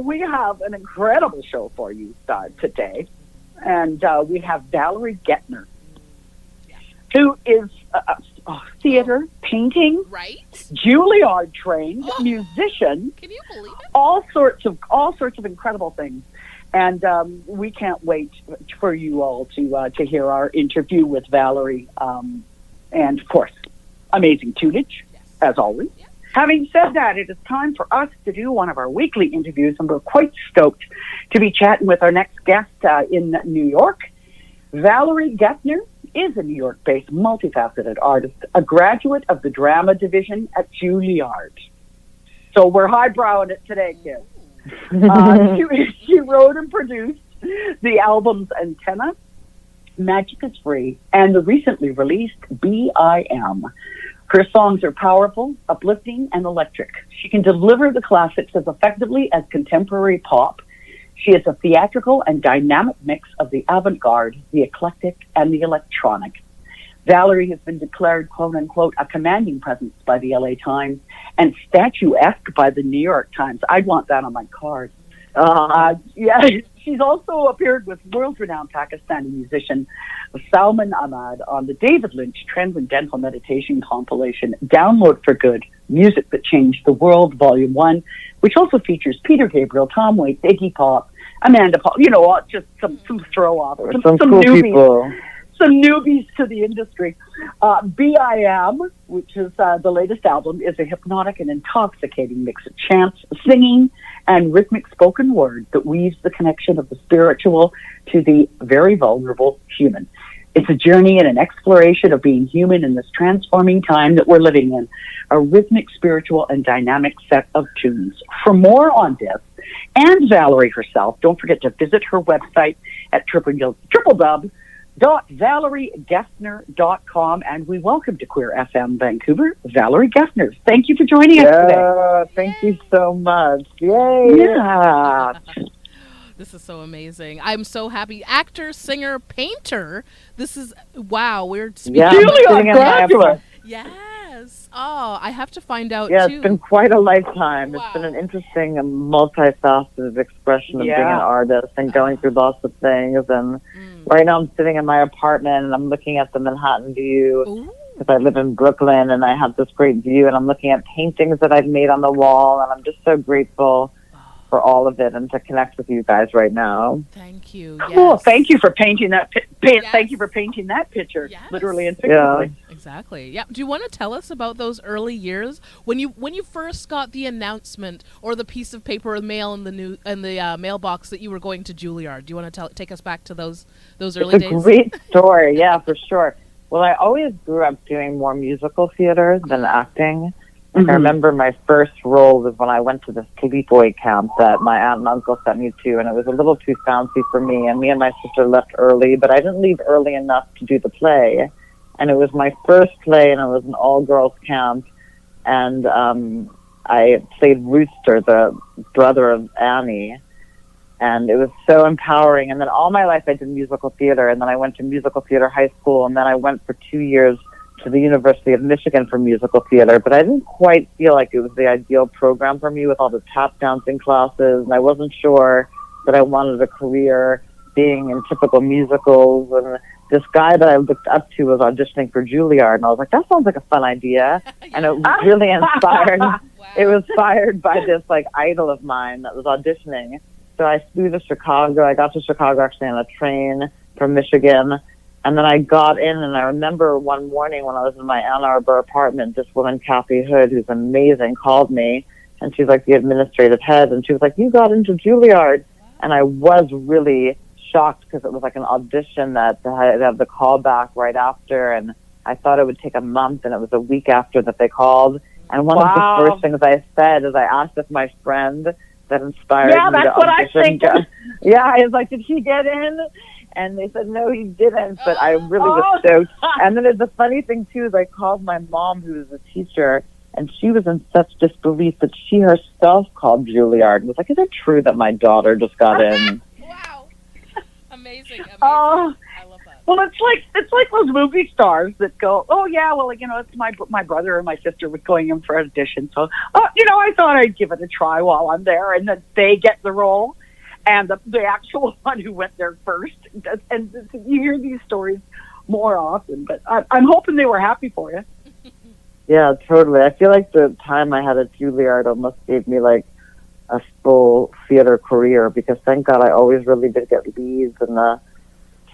we have an incredible show for you today. And we have Valerie Geffner, who is theater, painting, right? Juilliard trained, musician. Can you believe it? All sorts of incredible things. And we can't wait for you all to hear our interview with Valerie. And, of course, amazing tunage, as always. Yeah. Having said that, it is time for us to do one of our weekly interviews, and we're quite stoked to be chatting with our next guest in New York. Valerie Geffner is a New York-based, multifaceted artist, a graduate of the drama division at Juilliard. So we're highbrowing it today, kids. She wrote and produced the albums Antenna, Magic is Free, and the recently released B.I.M. Her songs are powerful, uplifting, and electric. She can deliver the classics as effectively as contemporary pop. She is a theatrical and dynamic mix of the avant-garde, the eclectic, and the electronic. Valerie has been declared, quote-unquote, a commanding presence by the LA Times and statuesque by the New York Times. I'd want that on my card. She's also appeared with world-renowned Pakistani musician Salman Ahmad on the David Lynch Transcendental Meditation compilation, Download for Good, Music That Changed the World, Volume 1, which also features Peter Gabriel, Tom Waits, Iggy Pop, Amanda Paul, just some throw-off. Some cool newbies. People. Some newbies to the industry. B.I.M., which is the latest album, is a hypnotic and intoxicating mix of chants, singing, and rhythmic spoken word that weaves the connection of the spiritual to the very vulnerable human. It's a journey and an exploration of being human in this transforming time that we're living in, a rhythmic, spiritual, and dynamic set of tunes. For more on this, and Valerie herself, don't forget to visit her website at www.valeriegeffner.com, and we welcome to QueerFM Vancouver, Valerie Geffner. Thank you for joining us today. Thank you so much. Yay! Yeah. This is so amazing. I'm so happy. Actor, singer, painter. This is, wow, we're speaking. Yeah, Juilliard graduate. Yes. Oh, I have to find out, yeah, too. It's been quite a lifetime. Wow. It's been an interesting and multifaceted expression of being an artist and going through lots of things. And right now I'm sitting in my apartment and I'm looking at the Manhattan view because I live in Brooklyn and I have this great view and I'm looking at paintings that I've made on the wall and I'm just so grateful for all of it and to connect with you guys right now. Thank you. Cool. Yes. Thank you for painting that. Thank you for painting that picture, literally and figuratively. Yeah. Exactly. Yeah. Do you want to tell us about those early years when you first got the announcement or the piece of paper or mail in the mailbox that you were going to Juilliard? Do you want to take us back to those early days? It's a great story. Yeah, for sure. Well, I always grew up doing more musical theater than acting. I remember my first role was when I went to this sleepaway camp that my aunt and uncle sent me to, and it was a little too fancy for me, and me and my sister left early, but I didn't leave early enough to do the play. And it was my first play, and it was an all-girls camp, and I played Rooster, the brother of Annie, and it was so empowering. And then all my life I did musical theater, and then I went to musical theater high school, and then I went for 2 years to the University of Michigan for musical theater, but I didn't quite feel like it was the ideal program for me with all the tap dancing classes, and I wasn't sure that I wanted a career being in typical musicals. And this guy that I looked up to was auditioning for Juilliard, and I was like, that sounds like a fun idea. And it was really inspired. Wow. It was fired by this idol of mine that was auditioning. So I flew to Chicago. I got to Chicago actually on a train from Michigan. And then I got in, and I remember one morning when I was in my Ann Arbor apartment, this woman, Kathy Hood, who's amazing, called me, and she's like the administrative head, and she was like, you got into Juilliard. And I was really shocked because it was like an audition that I had the call back right after, and I thought it would take a month, and it was a week after that they called. And one of the first things I said is I asked if my friend that inspired me to audition. Yeah, that's what I think. Yeah, I was like, did he get in? And they said, no, he didn't, but I really was stoked. And then the funny thing, too, is I called my mom, who was a teacher, and she was in such disbelief that she herself called Juilliard and was like, is it true that my daughter just got in? Wow. Amazing. Oh, I love that. Well, it's like those movie stars that go, oh yeah, well, it's my brother and my sister was going in for an audition, so I thought I'd give it a try while I'm there, and then they get the role, and the actual one who went there first, and you hear these stories more often. But I'm hoping they were happy for you. Yeah, totally. I feel like the time I had at Juilliard almost gave me like a full theater career, because thank God I always really did get leads, and the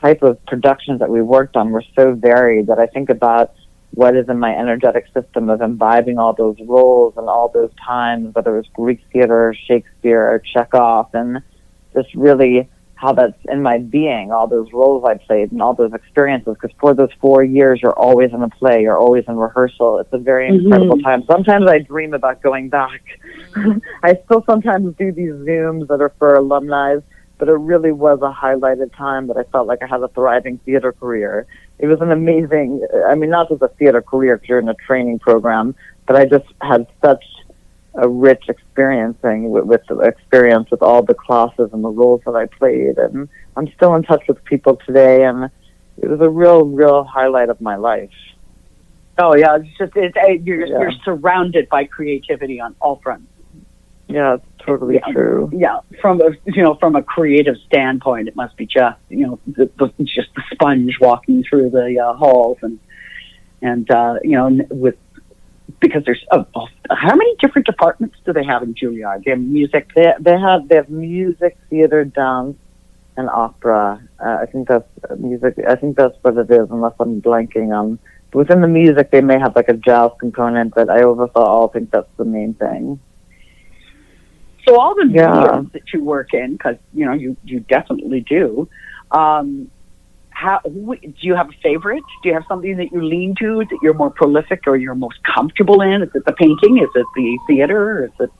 type of productions that we worked on were so varied that I think about what is in my energetic system of imbibing all those roles and all those times, whether it was Greek theater, Shakespeare, or Chekhov, and just really how that's in my being, all those roles I played and all those experiences, because for those 4 years, you're always in a play, you're always in rehearsal. It's a very incredible time. Sometimes I dream about going back. I still sometimes do these Zooms that are for alumni, but it really was a highlighted time that I felt like I had a thriving theater career. It was an amazing, not just a theater career because you're in a training program, but I just had such a rich experiencing with experience with all the classes and the roles that I played. And I'm still in touch with people today, and it was a real highlight of my life. Oh yeah, you're surrounded by creativity on all fronts. Yeah, it's totally true. Yeah, from a creative standpoint, it must be just just the sponge walking through the halls, and because there's how many different departments do they have in Juilliard? They have music. They have music, theater, dance, and opera. I think that's music. I think that's what it is, unless I'm blanking on. Within the music, they may have like a jazz component, but I overall think that's the main thing. So all the mediums that you work in, because you definitely do. Do you have a favorite? Do you have something that you lean to, that you're more prolific or you're most comfortable in? Is it the painting? Is it the theater? Is it?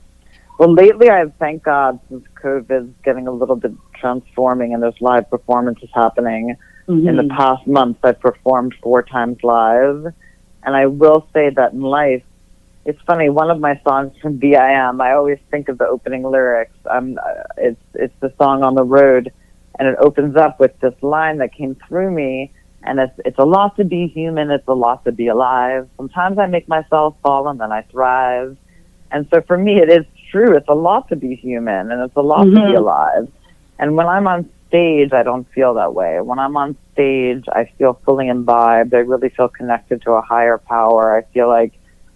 Well, lately I've, thank God, since COVID's getting a little bit transforming and there's live performances happening. In the past month, I've performed 4 times live, and I will say that in life, it's funny, one of my songs from BIM, I always think of the opening lyrics. It's the song On the Road, and it opens up with this line that came through me, and it's a lot to be human, it's a lot to be alive. Sometimes I make myself fall and then I thrive. And so for me, it is true. It's a lot to be human, and it's a lot to be alive. And when I'm on stage, I don't feel that way. When I'm on stage, I feel fully imbibed. I really feel connected to a higher power. I feel like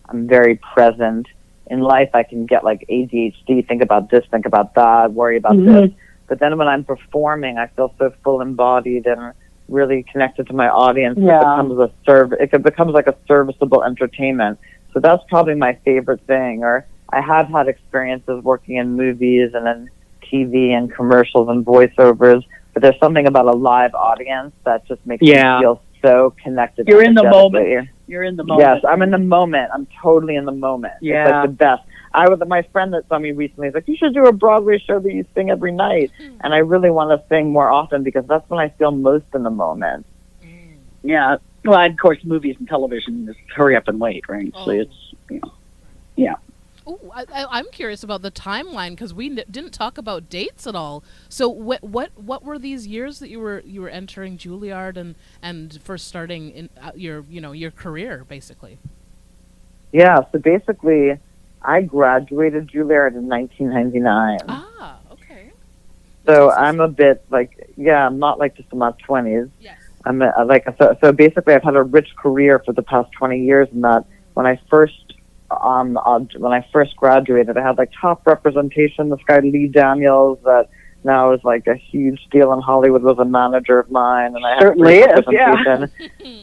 I'm very present. In life, I can get like ADHD, think about this, think about that, worry about this. But then when I'm performing, I feel so full embodied and really connected to my audience. It becomes like a serviceable entertainment. So that's probably my favorite thing. Or I have had experiences working in movies and in TV and commercials and voiceovers, but there's something about a live audience that just makes me feel so connected. You're in the moment. You're in the moment. Yes, I'm in the moment. I'm totally in the moment. Yeah. It's like the best. My friend that saw me recently is like, you should do a Broadway show that you sing every night. And I really want to sing more often because that's when I feel most in the moment. Yeah. Well, of course, movies and television is hurry up and wait, right? So it's, yeah. Oh, I'm curious about the timeline because we didn't talk about dates at all. So what were these years that you were entering Juilliard and first starting in your career basically? Yeah, so basically, I graduated Juilliard in 1999. Ah, okay. So I'm a bit I'm not like just in my 20s. Yes. I'm so basically I've had a rich career for the past 20 years, in that when I first graduated, I had like top representation. This guy Lee Daniels, that now is like a huge deal in Hollywood, was a manager of mine, and I had certainly is.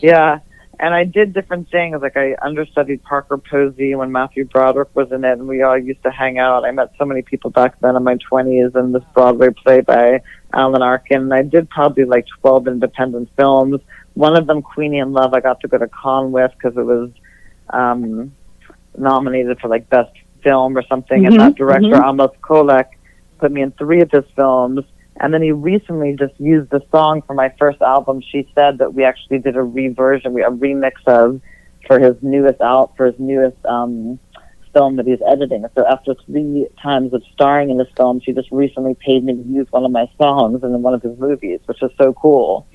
Yeah. And I did different things. Like I understudied Parker Posey when Matthew Broderick was in it, and we all used to hang out. I met so many people back then in my 20s in this Broadway play by Alan Arkin. And I did probably like 12 independent films. One of them, Queenie in Love, I got to go to Cannes with because it was nominated for like best film or something. And that director, Amos Kolek, put me in 3 of his films. And then he recently just used the song for my first album, She Said, that we actually did a remix of for his newest film that he's editing. So after 3 times of starring in this film, she just recently paid me to use one of my songs in one of his movies, which is so cool.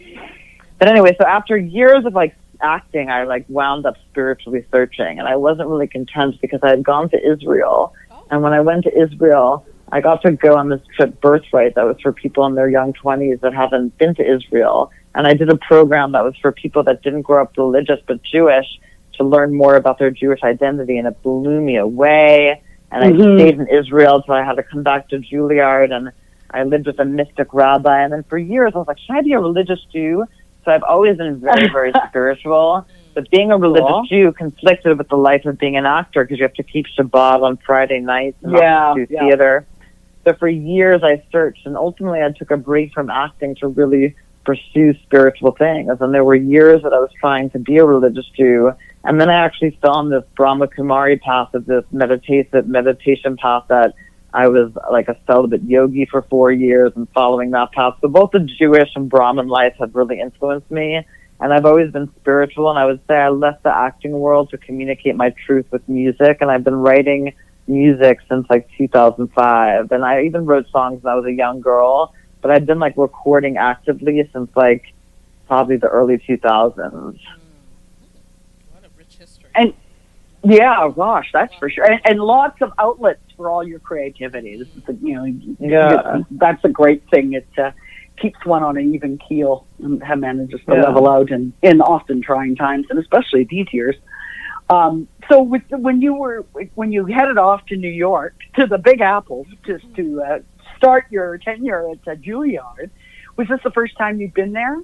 But anyway, so after years of like acting, I like wound up spiritually searching, and I wasn't really content because I had gone to Israel. And when I went to Israel, I got to go on this trip, Birthright, that was for people in their young 20s that haven't been to Israel. And I did a program that was for people that didn't grow up religious but Jewish to learn more about their Jewish identity, and it blew me away. And I stayed in Israel till I had to come back to Juilliard, and I lived with a mystic rabbi. And then for years, I was like, should I be a religious Jew? So I've always been very, very spiritual. But being a religious Jew conflicted with the life of being an actor because you have to keep Shabbat on Friday nights and not do theater. So for years I searched, and ultimately I took a break from acting to really pursue spiritual things. And there were years that I was trying to be a religious Jew, and then I actually fell on this Brahma Kumari path of this meditation path that I was like a celibate yogi for 4 years and following that path. So both the Jewish and Brahmin life have really influenced me. And I've always been spiritual, and I would say I left the acting world to communicate my truth with music, and I've been writing music since like 2005. And I even wrote songs when I was a young girl, but I've been like recording actively since like probably the early 2000s. What a rich history. And yeah, gosh, that's for sure. And lots of outlets for all your creativity. This is, that's a great thing. It keeps one on an even keel and manages to level out in often trying times, and especially these years. So when you headed off to New York, to the Big Apple, just to start your tenure at Juilliard, was this the first time you'd been there?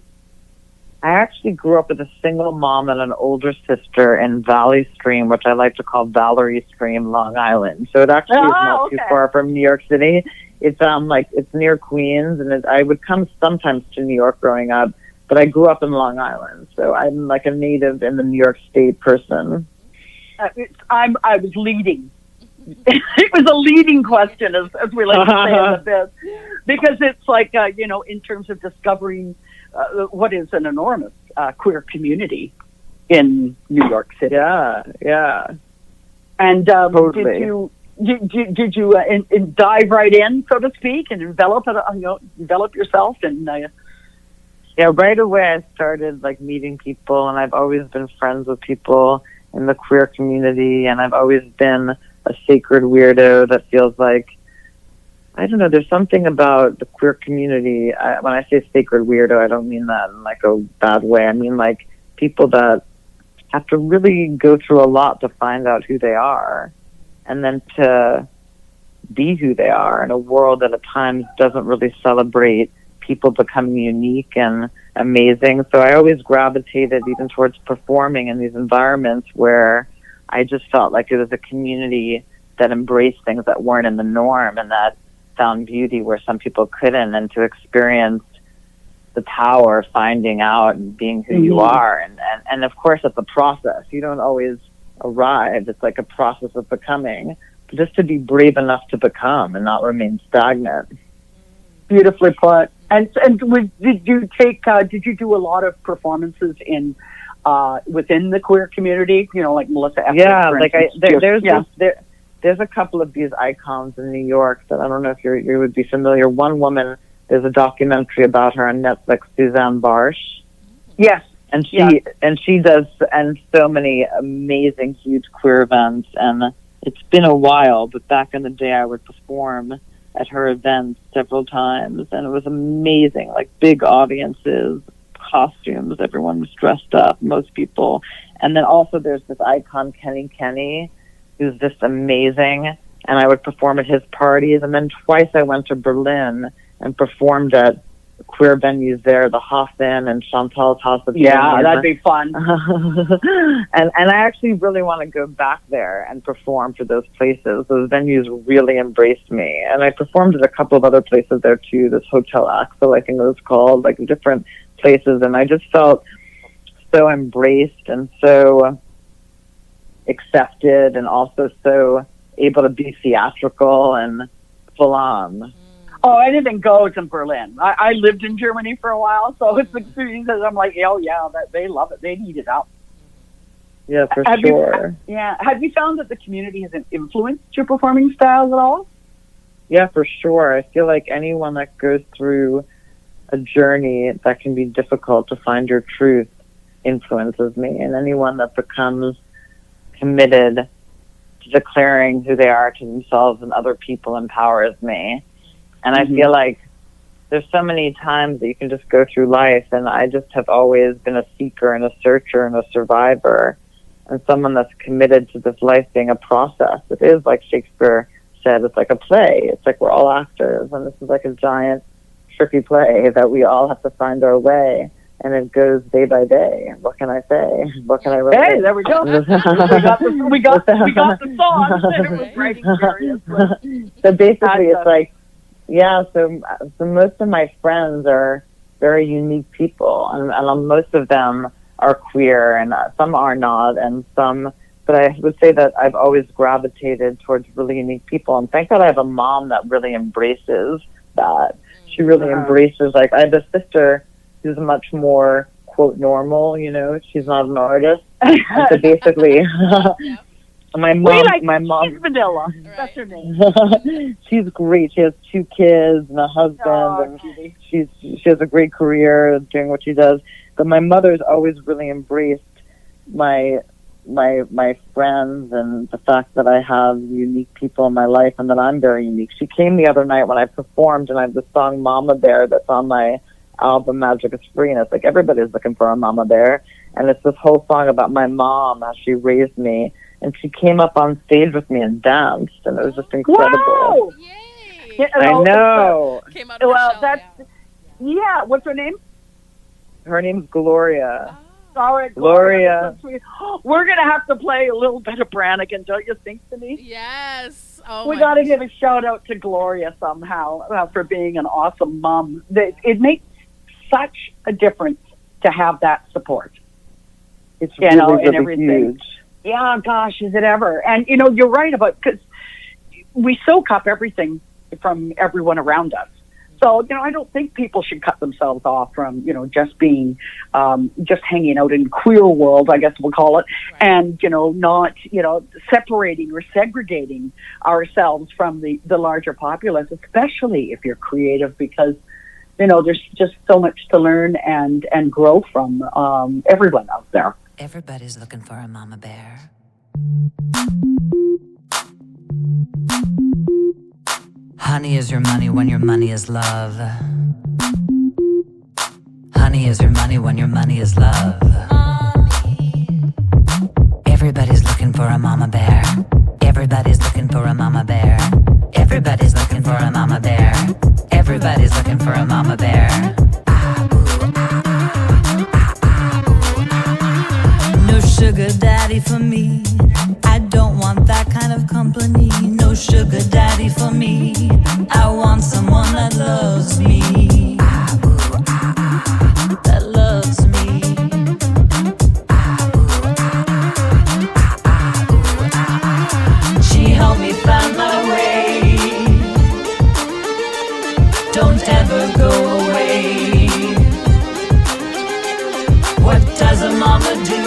I actually grew up with a single mom and an older sister in Valley Stream, which I like to call Valerie Stream, Long Island. So it actually is not too far from New York City. It's it's near Queens, and I would come sometimes to New York growing up, but I grew up in Long Island, so I'm like a native in the New York State person. I was leading. It was a leading question, as we like to say in the biz, because it's like in terms of discovering what is an enormous queer community in New York City. Yeah. And totally. Did you dive right in, so to speak, and develop yourself? And right away I started like meeting people, and I've always been friends with people in the queer community, and I've always been a sacred weirdo that feels like, I don't know, there's something about the queer community. When I say sacred weirdo, I don't mean that in like a bad way. I mean like people that have to really go through a lot to find out who they are, and then to be who they are in a world that at times doesn't really celebrate people becoming unique and amazing. So I always gravitated even towards performing in these environments where I just felt like it was a community that embraced things that weren't in the norm and that found beauty where some people couldn't, and to experience the power of finding out and being who you are. And of course, it's a process. You don't always arrive. It's like a process of becoming, but just to be brave enough to become and not remain stagnant. Beautifully put. And did you do a lot of performances in within the queer community? Like Melissa F. Yeah, like there's a couple of these icons in New York that I don't know if you would be familiar. One woman, there's a documentary about her on Netflix, Suzanne Barsh. Yes. And she does so many amazing huge queer events, and it's been a while, but back in the day I would perform at her events several times, and it was amazing, like big audiences, costumes, everyone was dressed up, most people. And then also there's this icon, Kenny, who's just amazing, and I would perform at his parties. And then twice I went to Berlin and performed at queer venues there, the Hoffen and Chantal's House of Beauty. Yeah, that'd be fun. and I actually really want to go back there and perform for those places. Those venues really embraced me. And I performed at a couple of other places there too, this Hotel Axel, I think it was called, like different places. And I just felt so embraced and so accepted, and also so able to be theatrical and full on. Oh, anything goes in Berlin. I lived in Germany for a while, so it's experiences. I'm like, oh yeah, that they love it. They eat it up. Yeah, for sure. Have you found that the community has influenced your performing styles at all? Yeah, for sure. I feel like anyone that goes through a journey that can be difficult to find your truth influences me. And anyone that becomes committed to declaring who they are to themselves and other people empowers me. And I feel like there's so many times that you can just go through life, and I just have always been a seeker and a searcher and a survivor, and someone that's committed to this life being a process. It is, like Shakespeare said, it's like a play. It's like we're all actors, and this is like a giant, tricky play that we all have to find our way, and it goes day by day. What can I say? What can I write? Hey, there we go. we got the song. It was writing seriously. So basically, it's like, yeah, so most of my friends are very unique people, and most of them are queer, and some are not, and some, but I would say that I've always gravitated towards really unique people, and thank God I have a mom that really embraces that. She really embraces, like, I have a sister who's much more, quote, normal, you know, she's not an artist, and so basically... My mom, she's vanilla. That's her name. She's great. She has 2 kids and a husband, and she has a great career doing what she does. But my mother's always really embraced my friends and the fact that I have unique people in my life and that I'm very unique. She came the other night when I performed, and I have the song "Mama Bear" that's on my album "Magic Is Free," and it's like everybody's looking for a mama bear, and it's this whole song about my mom, how she raised me. And she came up on stage with me and danced, and it was just incredible. Wow! Yay! I know. Came out of her shell, yeah. What's her name? Her name's Gloria. All right, Gloria. We're going to have to play a little bit of Brannigan, don't you think, Denise? Yes. Oh, we got to give a shout out to Gloria somehow for being an awesome mom. It makes such a difference to have that support. It's really huge. Yeah, gosh, is it ever? And, you know, you're right about, because we soak up everything from everyone around us. So, you know, I don't think people should cut themselves off from, you know, just being, just hanging out in queer world, I guess we'll call it, and, you know, not, you know, separating or segregating ourselves from the larger populace, especially if you're creative, because, you know, there's just so much to learn and grow from everyone out there. Everybody's looking for a mama bear. Honey is your money when your money is love. Honey is your money when your money is love. Everybody's looking for a mama bear. Everybody's looking for a mama bear. Everybody's looking for a mama bear. Everybody's looking for a mama bear. No sugar daddy for me. I don't want that kind of company. No sugar daddy for me. I want someone that loves me. That loves me. She helped me find my way. Don't ever go away. What does a mama do?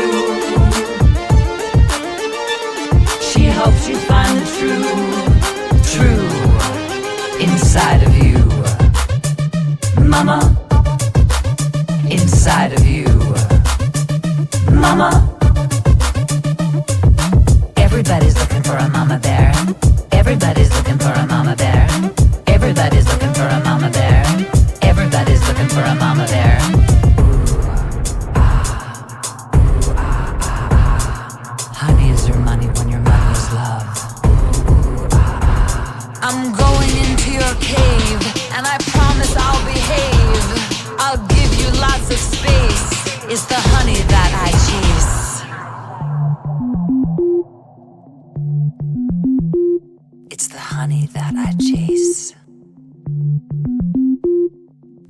She helps you find the true inside of you. Mama, inside of you. Mama. Everybody's looking for a mama bear. Everybody's looking for a mama bear. Everybody's looking for a mama bear. Everybody's looking for a mama bear. Honey is your money when your money is love. I'm going into your cave, and I promise I'll behave. I'll give you lots of space. It's the honey that I chase. It's the honey that I chase.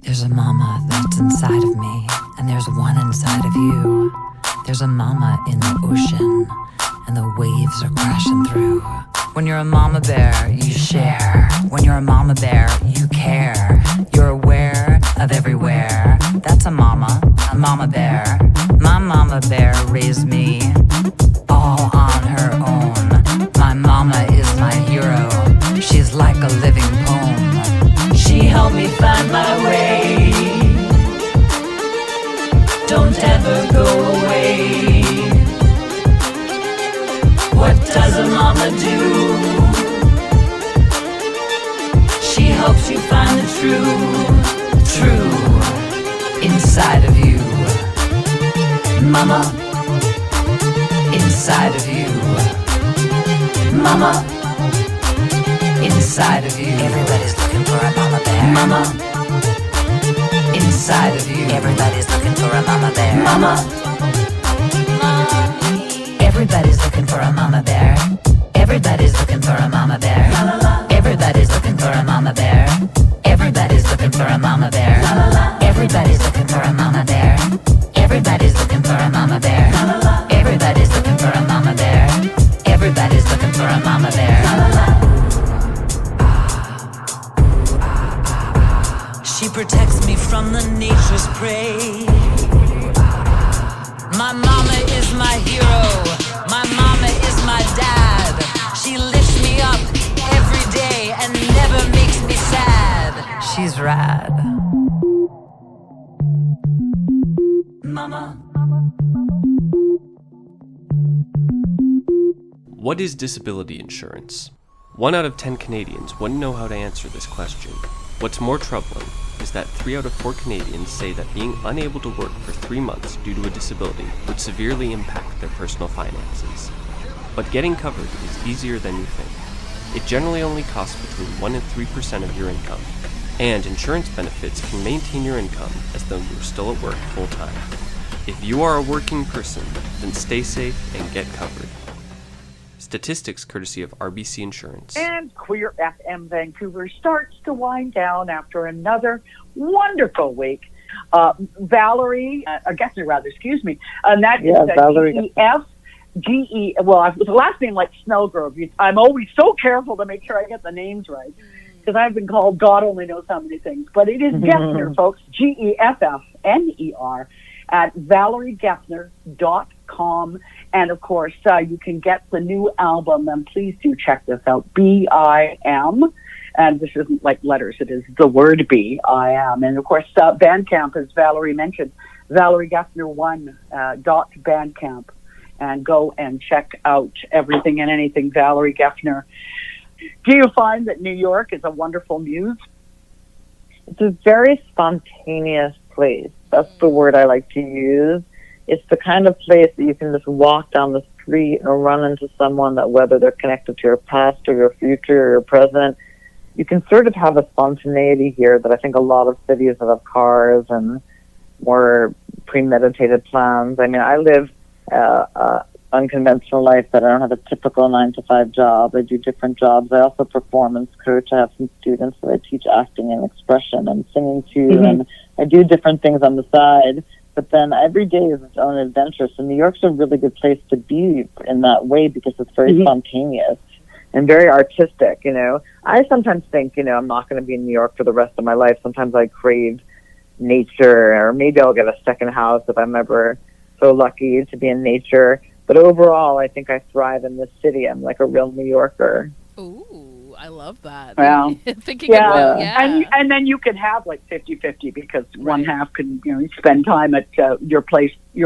There's a mama that's inside of me, and there's one inside of you. There's a mama in the ocean, and the waves are crashing through. When you're a mama bear, you share. When you're a mama bear, you care. You're aware of everywhere. That's a mama bear. My mama bear raised me all on her own. My mama is my hero. She's like a living poem. She helped me find my way. ever go away. What does a mama do? She helps you find the true inside of you. Mama, inside of you. Mama, inside of you. Everybody's looking for a mama bear. Mama, inside of you. Everybody's looking for a mama bear. Mama, everybody's looking for a mama bear. Everybody's looking for a mama bear. Everybody's looking for a mama bear. Everybody's looking for a mama bear. Everybody's looking for a mama bear. Everybody's looking for a mama bear. Everybody's looking for a mama bear. Everybody's looking for a mama bear. She protects me from the nature's prey. My mama is my hero. My mama is my dad. She lifts me up every day and never makes me sad. She's rad. Mama. What is disability insurance? 1 out of 10 Canadians wouldn't know how to answer this question. What's more troubling is that 3 out of 4 Canadians say that being unable to work for 3 months due to a disability would severely impact their personal finances. But getting covered is easier than you think. It generally only costs between 1 and 3% of your income, and insurance benefits can maintain your income as though you were still at work full-time. If you are a working person, then stay safe and get covered. Statistics courtesy of RBC Insurance. And Queer FM Vancouver starts to wind down after another wonderful week. Valerie Geffner, rather, excuse me. And that is Valerie G-E, well, the last name like Snellgrove. I'm always so careful to make sure I get the names right, because I've been called God only knows how many things. But it is Geffner, folks, Geffner, at valeriegeffner.com. And, of course, you can get the new album, and please do check this out, B-I-M. And this isn't like letters, it is the word B-I-M. And, of course, Bandcamp, as Valerie mentioned, ValerieGeffner1.bandcamp. And go and check out everything and anything Valerie Geffner. Do you find that New York is a wonderful muse? It's a very spontaneous place. That's the word I like to use. It's the kind of place that you can just walk down the street and run into someone that, whether they're connected to your past or your future or your present, you can sort of have a spontaneity here that I think a lot of cities that have cars and more premeditated plans. I mean, I live unconventional life, that I don't have a typical 9-to-5 job. I do different jobs. I also performance coach. I have some students that I teach acting and expression and singing to, and I do different things on the side. But then every day is its own adventure. So New York's a really good place to be in that way because it's very spontaneous and very artistic, you know. I sometimes think, you know, I'm not going to be in New York for the rest of my life. Sometimes I crave nature, or maybe I'll get a second house if I'm ever so lucky to be in nature. But overall, I think I thrive in this city. I'm like a real New Yorker. Ooh, I love that. Well, Thinking about, And then you can have like 50-50 because one half can, you know, spend time at your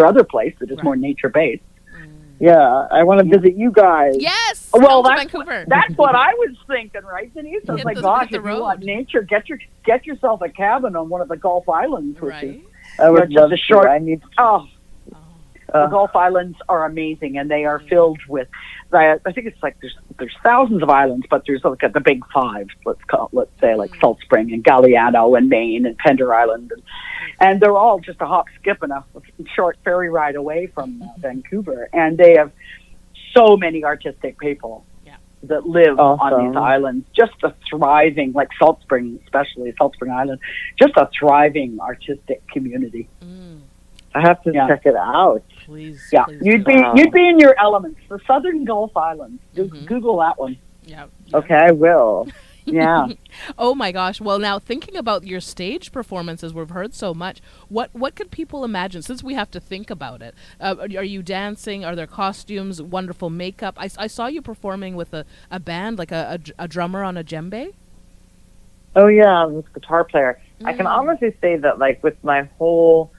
other place that is more nature-based. Yeah, I want to visit you guys. Yes. Well, Vancouver. That's what I was thinking, right, Denise? I was like, gosh, if you want nature, get yourself a cabin on one of the Gulf Islands, which is I would love just a short. I need. The Gulf Islands are amazing, and they are filled with. I think it's like there's thousands of islands, but there's like the big five. Let's say like Salt Spring and Galliano and Maine and Pender Island, and they're all just a hop, skip, and a short ferry ride away from Vancouver, and they have so many artistic people that live on these islands. Just a thriving, like Salt Spring, especially Salt Spring Island, just a thriving artistic community. I have to check it out. Please. You'd be in your elements. The Southern Gulf Islands. Google that one. Yeah. Okay, I will. Yeah. Oh my gosh. Well, now thinking about your stage performances, we've heard so much. What could people imagine? Since we have to think about it, are you dancing? Are there costumes? Wonderful makeup? I saw you performing with a band, like a drummer on a djembe. Oh yeah, I'm a guitar player. I can honestly say that, like, with my whole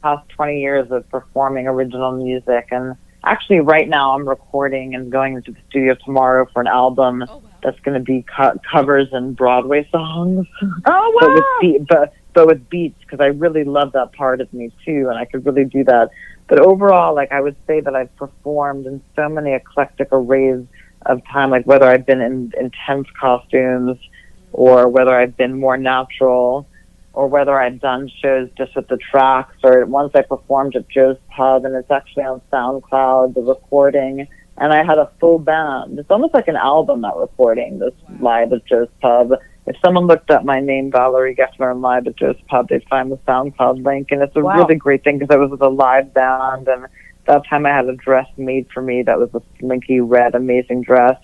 past 20 years of performing original music. And actually right now I'm recording and going into the studio tomorrow for an album that's going to be covers and Broadway songs. Oh, wow. But with beats, because I really love that part of me too, and I could really do that. But overall, like, I would say that I've performed in so many eclectic arrays of time, like whether I've been in intense costumes or whether I've been more natural, or whether I've done shows just with the tracks, or once I performed at Joe's Pub, and it's actually on SoundCloud, the recording, and I had a full band. It's almost like an album, that recording, this live at Joe's Pub. If someone looked up my name, Valerie Geffner, and live at Joe's Pub, they'd find the SoundCloud link, and it's a really great thing because I was with a live band, and that time I had a dress made for me that was a slinky red, amazing dress.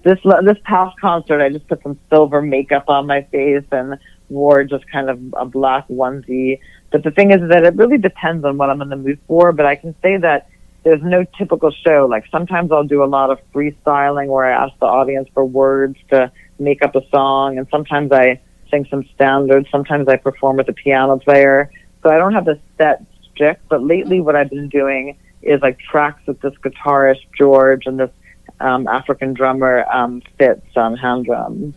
This past concert, I just put some silver makeup on my face and wore just kind of a black onesie. But the thing is that it really depends on what I'm in the mood for, but I can say that there's no typical show. Like, sometimes I'll do a lot of freestyling where I ask the audience for words to make up a song, and sometimes I sing some standards, sometimes I perform with a piano player. So I don't have a set stick, but lately what I've been doing is like tracks with this guitarist George and this African drummer Fitz on hand drums.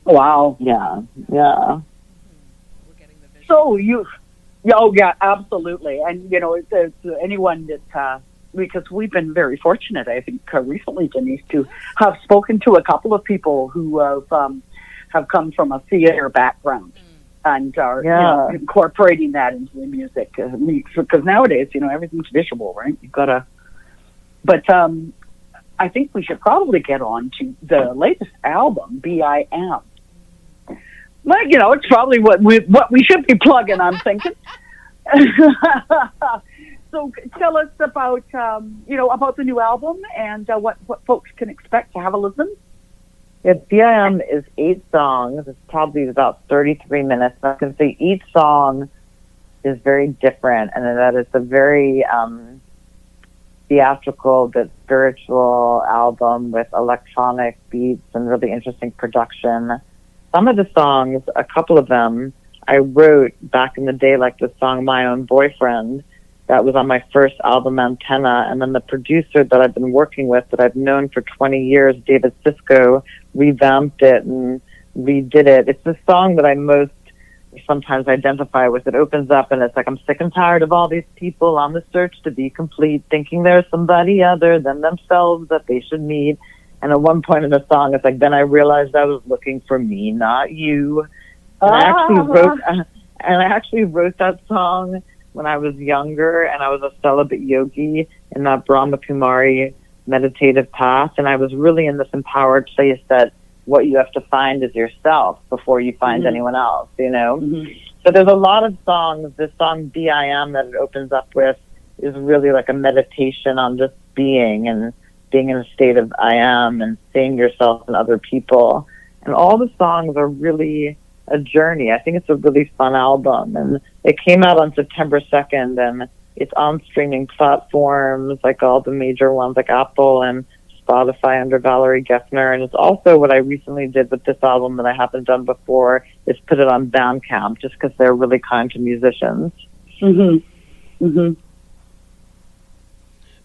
Wow. Yeah. So yeah, absolutely. And, you know, to anyone that, because we've been very fortunate, I think, recently, Denise, to have spoken to a couple of people who have come from a theater background and are incorporating that into the music. Because nowadays, you know, everything's visual, right? You've got to... But I think we should probably get on to the latest album, B.I.M. Well, you know, it's probably what we should be plugging, I'm thinking. So tell us about, about the new album and what folks can expect to have a listen. Yeah, B.I.M. is 8 songs. It's probably about 33 minutes. I can say each song is very different, and that it's a very theatrical but spiritual album with electronic beats and really interesting production. Some of the songs, a couple of them, I wrote back in the day, like the song My Own Boyfriend, that was on my first album, Antenna, and then the producer that I've been working with, that I've known for 20 years, David Sisko, revamped it and redid it. It's the song that I most sometimes identify with. It opens up and it's like, I'm sick and tired of all these people on the search to be complete, thinking there's somebody other than themselves that they should meet. And at one point in the song, it's like, then I realized I was looking for me, not you. And I actually wrote that song when I was younger, and I was a celibate yogi in that Brahma Kumari meditative path, and I was really in this empowered place that what you have to find is yourself before you find anyone else, you know? So there's a lot of songs. This song B.I.M. that it opens up with is really like a meditation on just being and being in a state of I am and seeing yourself and other people. And all the songs are really a journey. I think it's a really fun album, and it came out on September 2nd, and it's on streaming platforms like all the major ones like Apple and Spotify under Valerie Geffner. And it's also what I recently did with this album that I haven't done before, is put it on Bandcamp, just because they're really kind to musicians.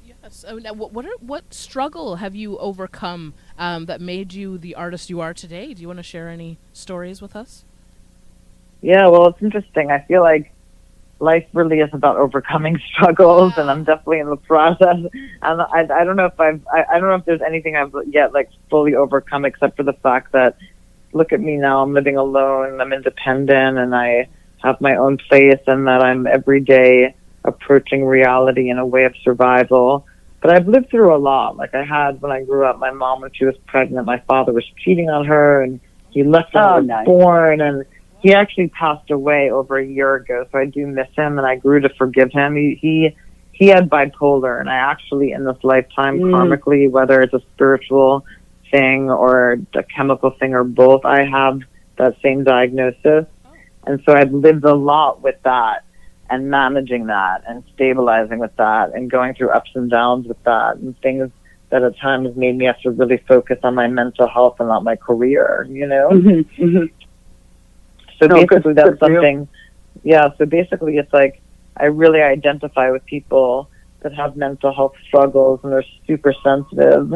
Yes. Now, what struggle have you overcome that made you the artist you are today? Do you want to share any stories with us? Yeah, well, it's interesting. I feel like life really is about overcoming struggles, and I'm definitely in the process. And I don't know if I don't know if there's anything I've yet like fully overcome, except for the fact that, look at me now, I'm living alone, I'm independent, and I have my own place, and that I'm every day approaching reality in a way of survival. But I've lived through a lot. Like I had when I grew up, my mom, when she was pregnant, my father was cheating on her, and he left when I was born, and he actually passed away over a year ago, so I do miss him, and I grew to forgive him. He had bipolar, and I actually, in this lifetime, karmically, whether it's a spiritual thing or a chemical thing or both, I have that same diagnosis. And so I've lived a lot with that, and managing that, and stabilizing with that, and going through ups and downs with that, and things that at times made me have to really focus on my mental health and not my career, you know? So basically that's something, so basically it's like, I really identify with people that have mental health struggles and are super sensitive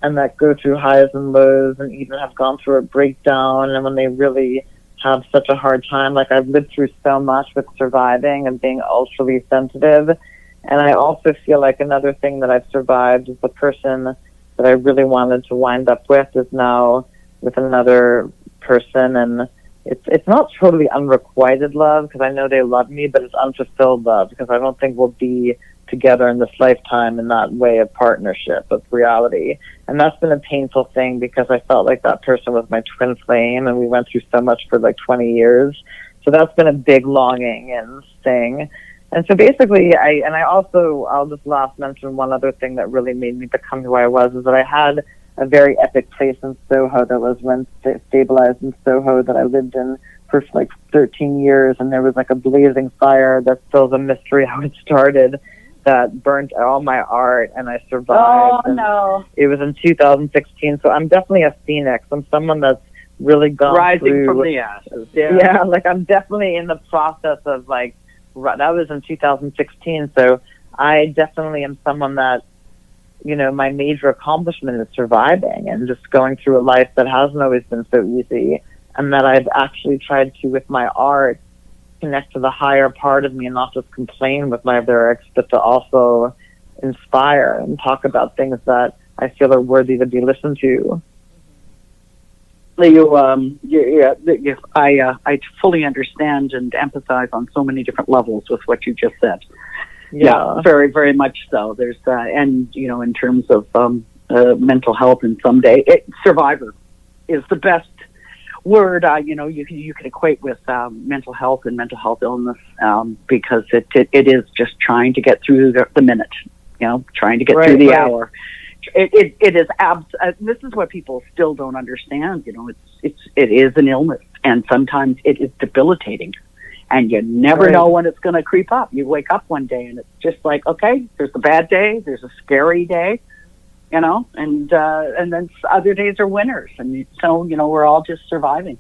and that go through highs and lows and even have gone through a breakdown, and when they really have such a hard time. Like, I've lived through so much with surviving and being ultra sensitive. And I also feel like another thing that I've survived is the person that I really wanted to wind up with is now with another person. And it's not totally unrequited love, because I know they love me, but it's unfulfilled love, because I don't think we'll be together in this lifetime in that way of partnership, of reality. And that's been a painful thing, because I felt like that person was my twin flame, and we went through so much for like 20 years. So that's been a big longing and thing. And so basically, I'll just last mention one other thing that really made me become who I was, is that I had a very epic place in Soho that was rent stabilized in Soho that I lived in for like 13 years. And there was like a blazing fire that still's a mystery how it started, that burnt all my art, and I survived. Oh, no. It was in 2016. So I'm definitely a phoenix. I'm someone that's really gone Rising through, from the ashes. yeah, like I'm definitely in the process of like, that was in 2016. So I definitely am someone that, you know, my major accomplishment is surviving and just going through a life that hasn't always been so easy, and that I've actually tried to, with my art, connect to the higher part of me and not just complain with my lyrics, but to also inspire and talk about things that I feel are worthy to be listened to. I fully understand and empathize on so many different levels with what you just said. Yeah, very, very much so. There's and you know, in terms of mental health, and someday survivor is the best word. You know, you can equate with mental health and mental health illness, because it is just trying to get through the minute. You know, trying to get through the hour. It is this is what people still don't understand. You know, it is an illness, and sometimes it is debilitating, and you never know when it's going to creep up. You wake up one day and it's just like, okay, there's a bad day, there's a scary day, you know, and then other days are winners, and so, you know, we're all just surviving.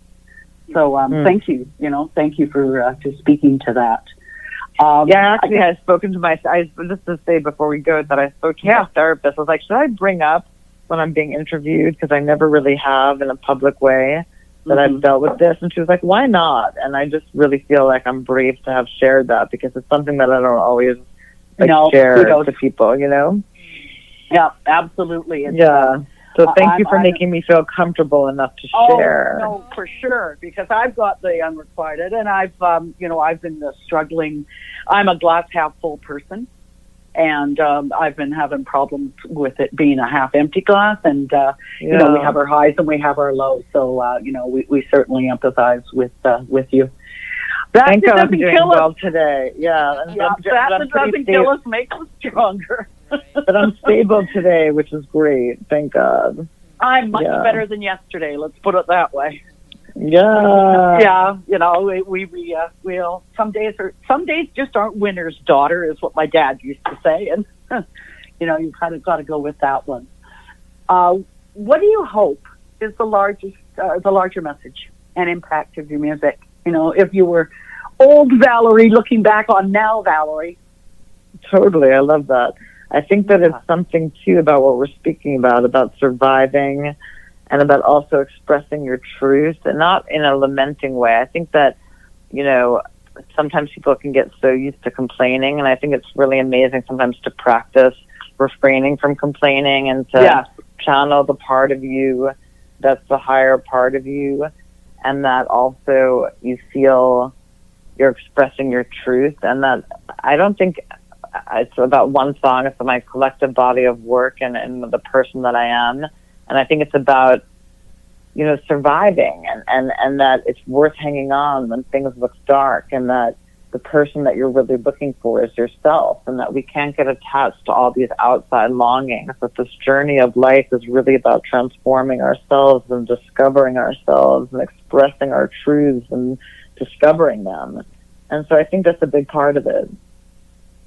So thank you, thank you for speaking to that. Actually, I've spoken to just to say before we go that I spoke to my therapist. I was like, should I bring up when I'm being interviewed? Because I never really have in a public way that I've dealt with this. And she was like, why not? And I just really feel like I'm brave to have shared that, because it's something that I don't always share to people, you know? Yeah, absolutely. So thank you for making me feel comfortable enough to share. Oh, no, for sure, because I've got the unrequited, and I've been struggling. I'm a glass half full person, and I've been having problems with it being a half empty glass, and we have our highs and we have our lows. So we certainly empathize with you. Thank God I'm doing well today. That doesn't kill us, makes us stronger. But I'm stable today, which is great. Thank God. I'm much better than yesterday. Let's put it that way. Yeah. Yeah. You know, we'll some days just aren't winners, daughter, is what my dad used to say, and you kind of got to go with that one. What do you hope is the larger message and impact of your music? You know, if you were old Valerie looking back on now Valerie. Totally, I love that. I think that it's something, too, about what we're speaking about surviving and about also expressing your truth, and not in a lamenting way. I think that, sometimes people can get so used to complaining, and I think it's really amazing sometimes to practice refraining from complaining and to channel the part of you that's the higher part of you, and that also you feel you're expressing your truth, and that I don't think it's about one song. It's my collective body of work and the person that I am. And I think it's about, surviving and that it's worth hanging on when things look dark, and that the person that you're really looking for is yourself, and that we can't get attached to all these outside longings, that this journey of life is really about transforming ourselves and discovering ourselves and expressing our truths and discovering them. And so I think that's a big part of it.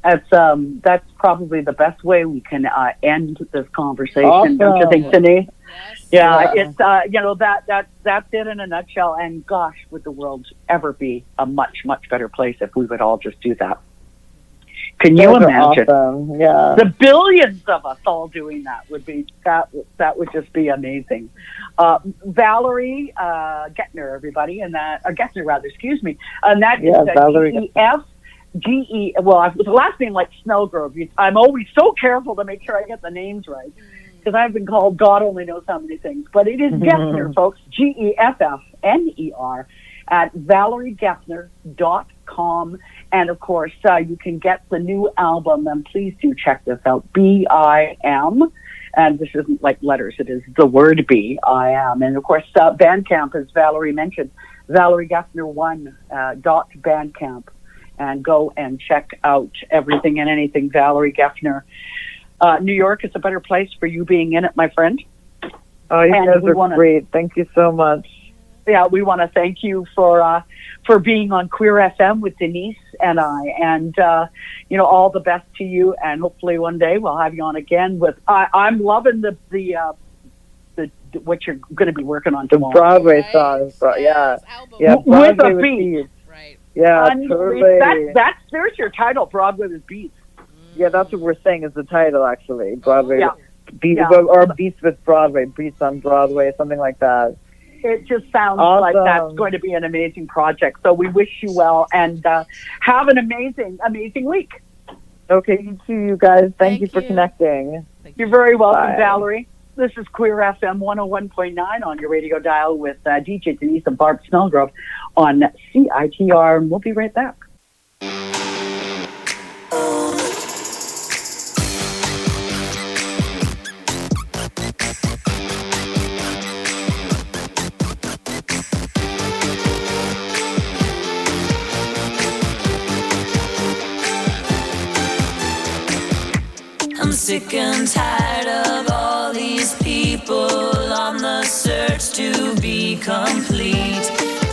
That's probably the best way we can end this conversation. Awesome. Don't you think, Denise? Yes. It's that's it in a nutshell. And gosh, would the world ever be a much, much better place if we would all just do that? Can you Those are imagine? awesome. Yeah. The billions of us all doing that would be that would just be amazing. Valerie Geffner, everybody, and that Geffner rather, excuse me, and that is Valerie G-E. Well, the last name like Snellgrove. I'm always so careful to make sure I get the names right because I've been called God only knows how many things. But it is Geffner, folks. Geffner at ValerieGeffner.com. And of course, you can get the new album, and please do check this out, B-I-M. And this isn't like letters, it is the word B-I-M. And of course, Bandcamp, as Valerie mentioned, ValerieGeffner1.bandcamp. And go and check out everything and anything Valerie Geffner. New York is a better place for you being in it, my friend. Oh, you guys are great. Thank you so much. Yeah, we want to thank you for being on Queer FM with Denise and I, and all the best to you. And hopefully one day we'll have you on again. I'm loving the what you're going to be working on tomorrow. Broadway songs, yeah, with a beat. Right. Yeah, totally. There's your title, Broadway with Beats. Yeah, that's what we're saying is the title actually, Broadway. Yeah. Or Beats with Broadway, Beats on Broadway, something like that. It just sounds like that's going to be an amazing project. So we wish you well and have an amazing, amazing week. Okay, you too, you guys. Thank you for connecting. You're very welcome, Valerie. This is Queer FM 101.9 on your radio dial with DJ Denise and Barb Snellgrove on CITR. We'll be right back. I'm sick and tired of all these people on the search to be complete,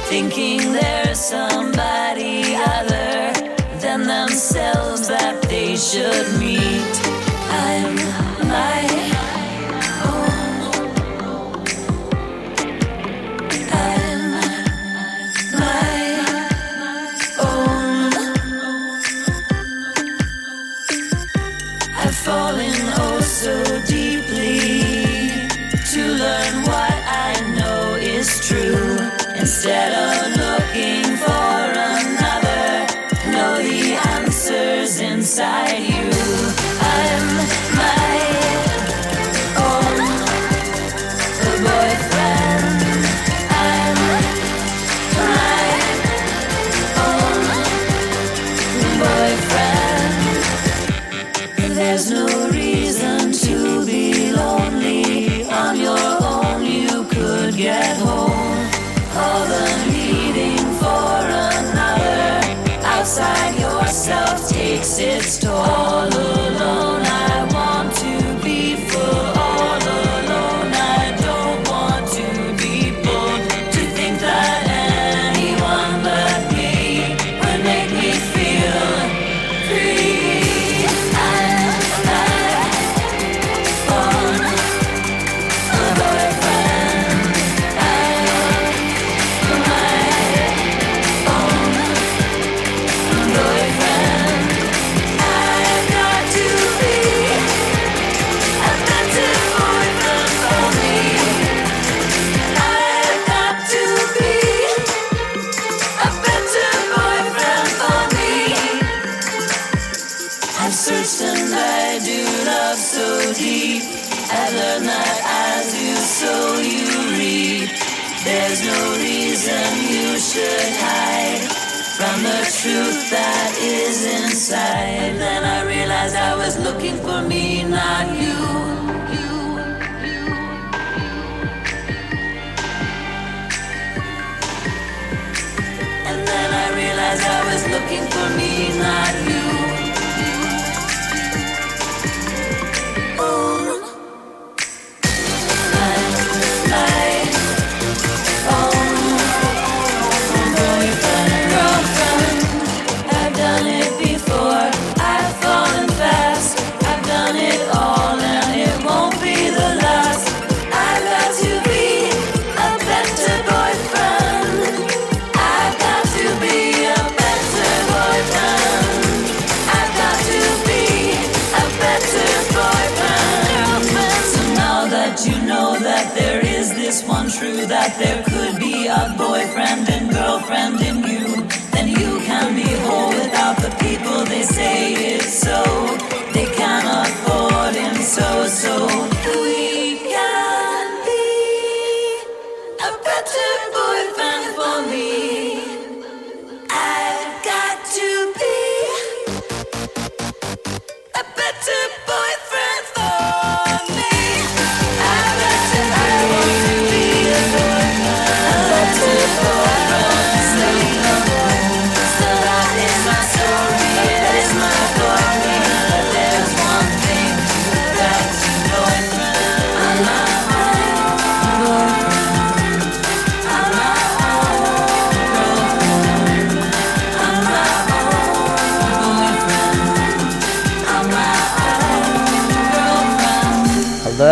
thinking there's somebody other than themselves that they should meet. I'm my own. I'm my own. I've fallen oh so deeply to learn what I know is true. Instead of looking for another, know the answers inside you. I'm my own boyfriend. I'm my own boyfriend. There's no reason to be lonely. On your own you could get home. All the needing for another outside yourself takes its toll. All alone I want to be full. All alone I don't want to be bold. To think that anyone but me would make me feel free. I'm a boyfriend. I've got to be a better boyfriend for me. I've got to be a better boyfriend for me. I've searched and I do love so deep. I learned that as you sow you reap. There's no reason you should hide from the truth that is inside. Then I realized I was looking for me, not you. And then I realized I was looking for me, not you.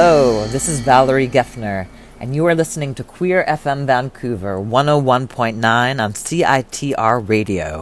Hello, this is Valerie Geffner, and you are listening to Queer FM Vancouver 101.9 on CITR Radio.